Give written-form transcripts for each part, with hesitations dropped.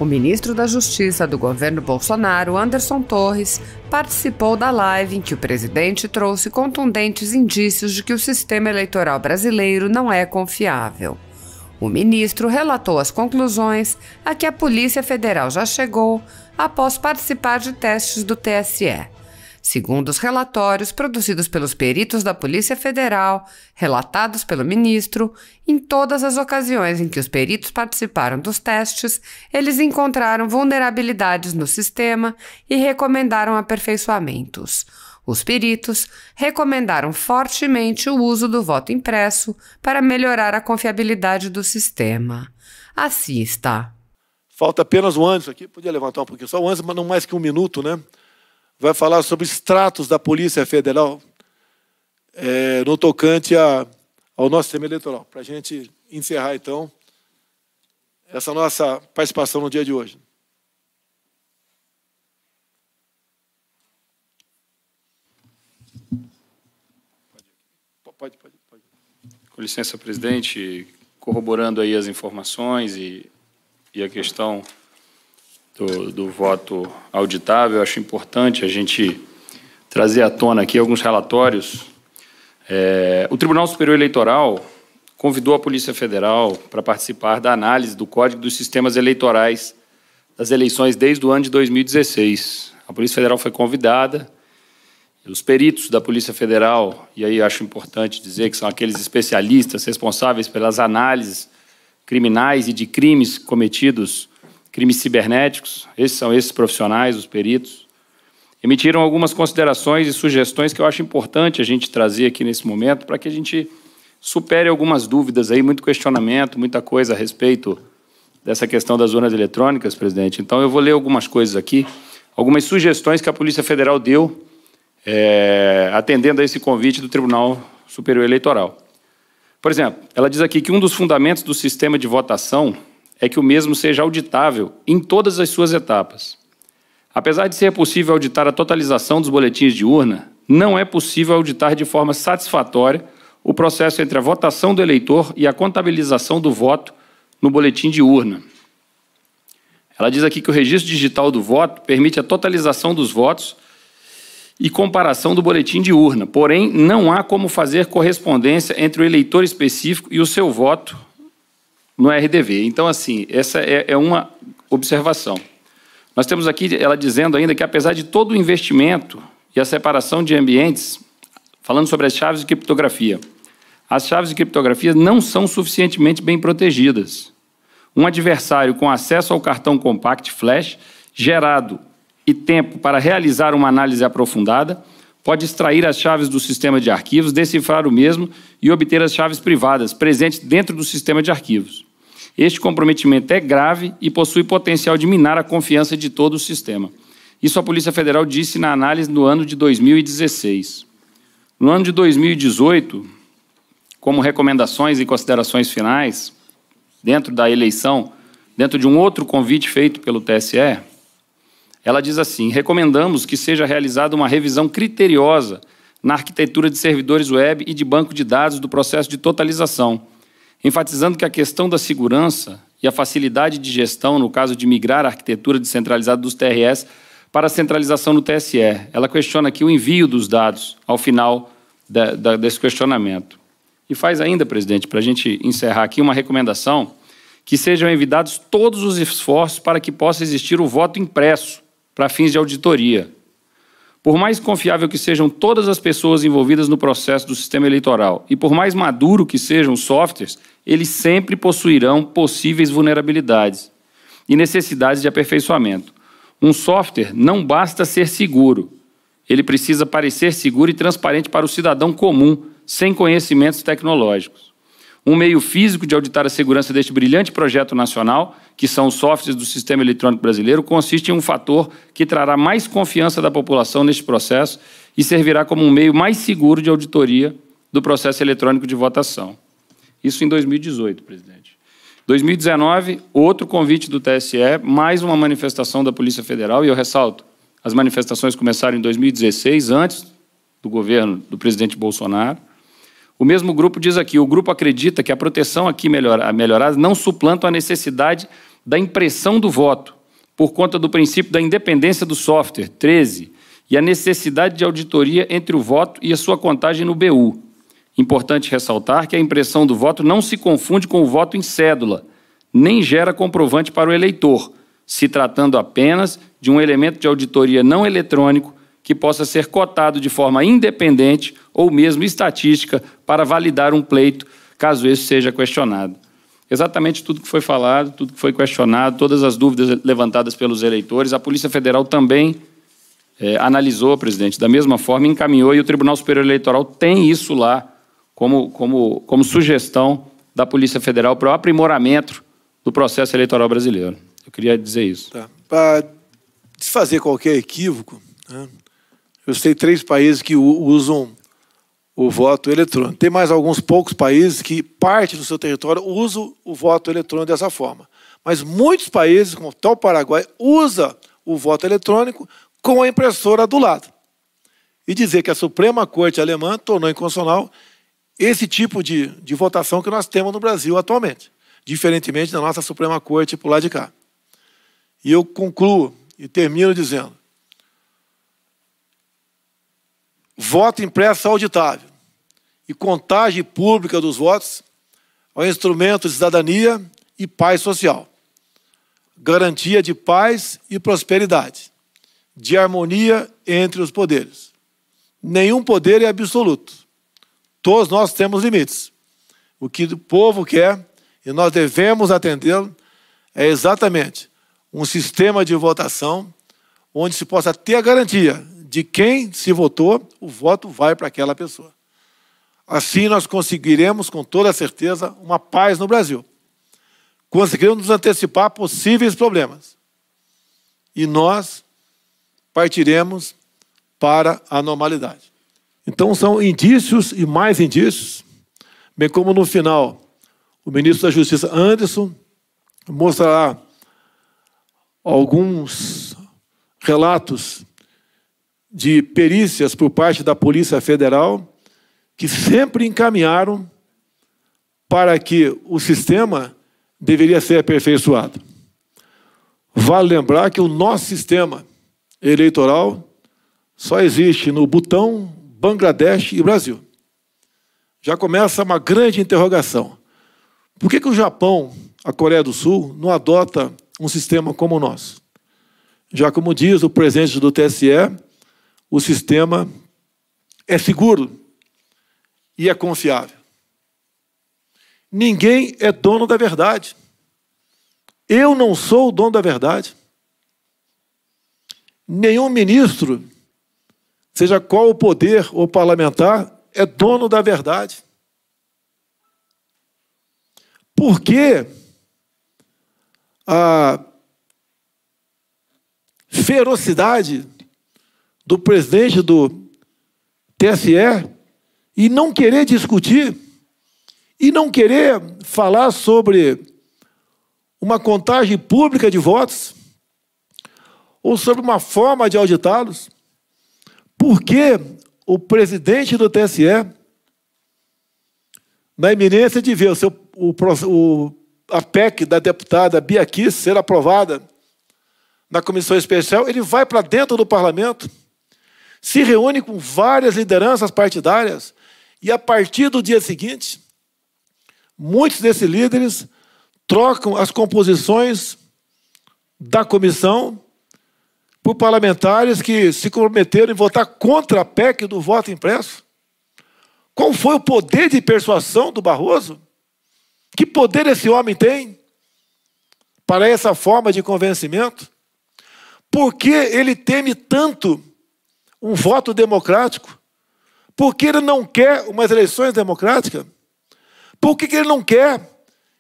O ministro da Justiça do governo Bolsonaro, Anderson Torres, participou da live em que o presidente trouxe contundentes indícios de que o sistema eleitoral brasileiro não é confiável. O ministro relatou as conclusões a que a Polícia Federal já chegou após participar de testes do TSE. Segundo os relatórios produzidos pelos peritos da Polícia Federal, relatados pelo ministro, em todas as ocasiões em que os peritos participaram dos testes, eles encontraram vulnerabilidades no sistema e recomendaram aperfeiçoamentos. Os peritos recomendaram fortemente o uso do voto impresso para melhorar a confiabilidade do sistema. Assista. Falta apenas o Anderson aqui, podia levantar um pouquinho só o Anderson, mas não mais que um minuto, né? Vai falar sobre extratos da Polícia Federal no tocante ao nosso sistema eleitoral, para a gente encerrar, então, essa nossa participação no dia de hoje. Pode. Com licença, presidente, corroborando aí as informações e a questão do voto auditável, eu acho importante a gente trazer à tona aqui alguns relatórios. O Tribunal Superior Eleitoral convidou a Polícia Federal para participar da análise do Código dos Sistemas Eleitorais das eleições desde o ano de 2016. A Polícia Federal foi convidada, os peritos da Polícia Federal, e aí acho importante dizer que são aqueles especialistas responsáveis pelas análises criminais e de crimes cometidos, crimes cibernéticos, esses profissionais, os peritos, emitiram algumas considerações e sugestões que eu acho importante a gente trazer aqui nesse momento para que a gente supere algumas dúvidas, aí, muito questionamento, muita coisa a respeito dessa questão das urnas eletrônicas, presidente. Então, eu vou ler algumas coisas aqui, algumas sugestões que a Polícia Federal deu, atendendo a esse convite do Tribunal Superior Eleitoral. Por exemplo, ela diz aqui que um dos fundamentos do sistema de votação é que o mesmo seja auditável em todas as suas etapas. Apesar de ser possível auditar a totalização dos boletins de urna, não é possível auditar de forma satisfatória o processo entre a votação do eleitor e a contabilização do voto no boletim de urna. Ela diz aqui que o registro digital do voto permite a totalização dos votos e comparação do boletim de urna, porém, não há como fazer correspondência entre o eleitor específico e o seu voto no RDV. Então, assim, essa é uma observação. Nós temos aqui ela dizendo ainda que, apesar de todo o investimento e a separação de ambientes, falando sobre as chaves de criptografia, as chaves de criptografia não são suficientemente bem protegidas. Um adversário com acesso ao cartão Compact Flash, gerado e tempo para realizar uma análise aprofundada, pode extrair as chaves do sistema de arquivos, decifrar o mesmo e obter as chaves privadas presentes dentro do sistema de arquivos. Este comprometimento é grave e possui potencial de minar a confiança de todo o sistema. Isso a Polícia Federal disse na análise no ano de 2016. No ano de 2018, como recomendações e considerações finais, dentro da eleição, dentro de um outro convite feito pelo TSE, ela diz assim: recomendamos que seja realizada uma revisão criteriosa na arquitetura de servidores web e de banco de dados do processo de totalização, enfatizando que a questão da segurança e a facilidade de gestão, no caso de migrar a arquitetura descentralizada dos TRS para a centralização no TSE. Ela questiona aqui o envio dos dados ao final desse questionamento. E faz ainda, presidente, para a gente encerrar aqui, uma recomendação que sejam envidados todos os esforços para que possa existir o voto impresso para fins de auditoria. Por mais confiável que sejam todas as pessoas envolvidas no processo do sistema eleitoral e por mais maduro que sejam os softwares, eles sempre possuirão possíveis vulnerabilidades e necessidades de aperfeiçoamento. Um software não basta ser seguro, ele precisa parecer seguro e transparente para o cidadão comum, sem conhecimentos tecnológicos. Um meio físico de auditar a segurança deste brilhante projeto nacional, que são os softwares do sistema eletrônico brasileiro, consiste em um fator que trará mais confiança da população neste processo e servirá como um meio mais seguro de auditoria do processo eletrônico de votação. Isso em 2018, presidente. 2019, outro convite do TSE, mais uma manifestação da Polícia Federal, e eu ressalto, as manifestações começaram em 2016, antes do governo do presidente Bolsonaro. O mesmo grupo diz aqui: o grupo acredita que a proteção aqui melhorada não suplanta a necessidade da impressão do voto, por conta do princípio da independência do software, 13, e a necessidade de auditoria entre o voto e a sua contagem no BU. Importante ressaltar que a impressão do voto não se confunde com o voto em cédula, nem gera comprovante para o eleitor, se tratando apenas de um elemento de auditoria não eletrônico que possa ser cotado de forma independente ou mesmo estatística para validar um pleito, caso esse seja questionado. Exatamente tudo que foi falado, tudo que foi questionado, todas as dúvidas levantadas pelos eleitores, a Polícia Federal também analisou, presidente, da mesma forma, encaminhou, e o Tribunal Superior Eleitoral tem isso lá como sugestão da Polícia Federal para o aprimoramento do processo eleitoral brasileiro. Eu queria dizer isso. Tá. Para desfazer qualquer equívoco, né, eu sei 3 países que usam o voto eletrônico. Tem mais alguns poucos países que parte do seu território usam o voto eletrônico dessa forma. Mas muitos países, como o Paraguai, usa o voto eletrônico com a impressora do lado. E dizer que a Suprema Corte Alemã tornou inconstitucional esse tipo de votação que nós temos no Brasil atualmente, diferentemente da nossa Suprema Corte por lá de cá. E eu concluo e termino dizendo: voto impresso auditável e contagem pública dos votos é um instrumento de cidadania e paz social, garantia de paz e prosperidade, de harmonia entre os poderes. Nenhum poder é absoluto. Todos nós temos limites. O que o povo quer, e nós devemos atendê-lo, é exatamente um sistema de votação onde se possa ter a garantia de quem se votou, o voto vai para aquela pessoa. Assim nós conseguiremos, com toda certeza, uma paz no Brasil. Conseguiremos nos antecipar a possíveis problemas. E nós partiremos para a normalidade. Então são indícios e mais indícios, bem como no final o ministro da Justiça, Anderson, mostrará alguns relatos de perícias por parte da Polícia Federal que sempre encaminharam para que o sistema deveria ser aperfeiçoado. Vale lembrar que o nosso sistema eleitoral só existe no Butão, Bangladesh e Brasil. Já começa uma grande interrogação. Por que o Japão, a Coreia do Sul, não adota um sistema como o nosso? Já como diz o presidente do TSE, o sistema é seguro e é confiável. Ninguém é dono da verdade. Eu não sou o dono da verdade. Nenhum ministro, seja qual o poder ou parlamentar, é dono da verdade. Por que a ferocidade do presidente do TSE e não querer discutir e não querer falar sobre uma contagem pública de votos ou sobre uma forma de auditá-los? Por que o presidente do TSE, na iminência de ver a PEC da deputada Bia Kicis ser aprovada na comissão especial, ele vai para dentro do parlamento, se reúne com várias lideranças partidárias e, a partir do dia seguinte, muitos desses líderes trocam as composições da comissão por parlamentares que se comprometeram em votar contra a PEC do voto impresso. Qual foi o poder de persuasão do Barroso? Que poder esse homem tem para essa forma de convencimento? Por que ele teme tanto um voto democrático? Por que ele não quer umas eleições democráticas? Por que ele não quer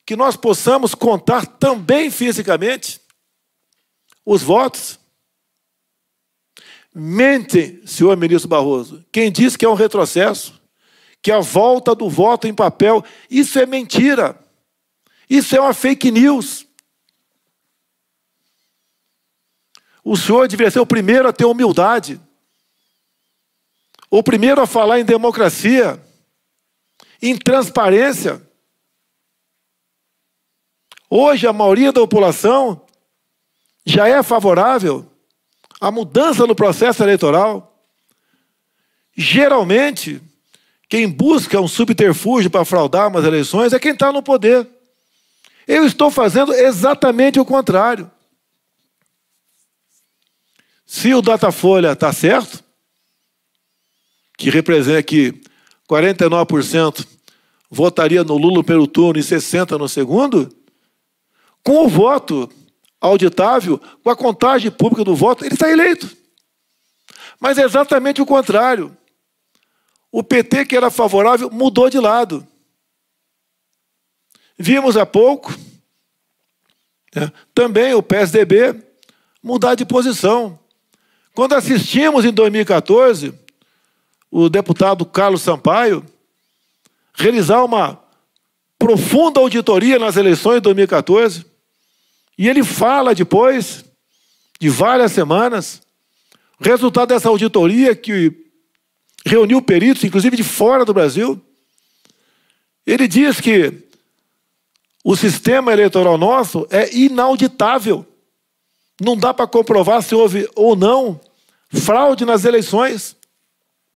que nós possamos contar também fisicamente os votos? Mente, senhor ministro Barroso, quem diz que é um retrocesso, que a volta do voto em papel, isso é mentira. Isso é uma fake news. O senhor deveria ser o primeiro a ter humildade, o primeiro a falar em democracia, em transparência, Hoje, a maioria da população já é favorável à mudança no processo eleitoral. Geralmente, quem busca um subterfúgio para fraudar umas eleições é quem está no poder. Eu estou fazendo exatamente o contrário. Se o Datafolha está certo, que representa que 49% votaria no Lula no primeiro turno e 60% no segundo, com o voto auditável, com a contagem pública do voto, ele está eleito. Mas é exatamente o contrário. O PT, que era favorável, mudou de lado. Vimos há pouco, também o PSDB mudar de posição. Quando assistimos em 2014, o deputado Carlos Sampaio realizar uma profunda auditoria nas eleições de 2014, e ele fala depois de várias semanas, o resultado dessa auditoria que reuniu peritos, inclusive de fora do Brasil, ele diz que o sistema eleitoral nosso é inauditável. Não dá para comprovar se houve ou não fraude nas eleições.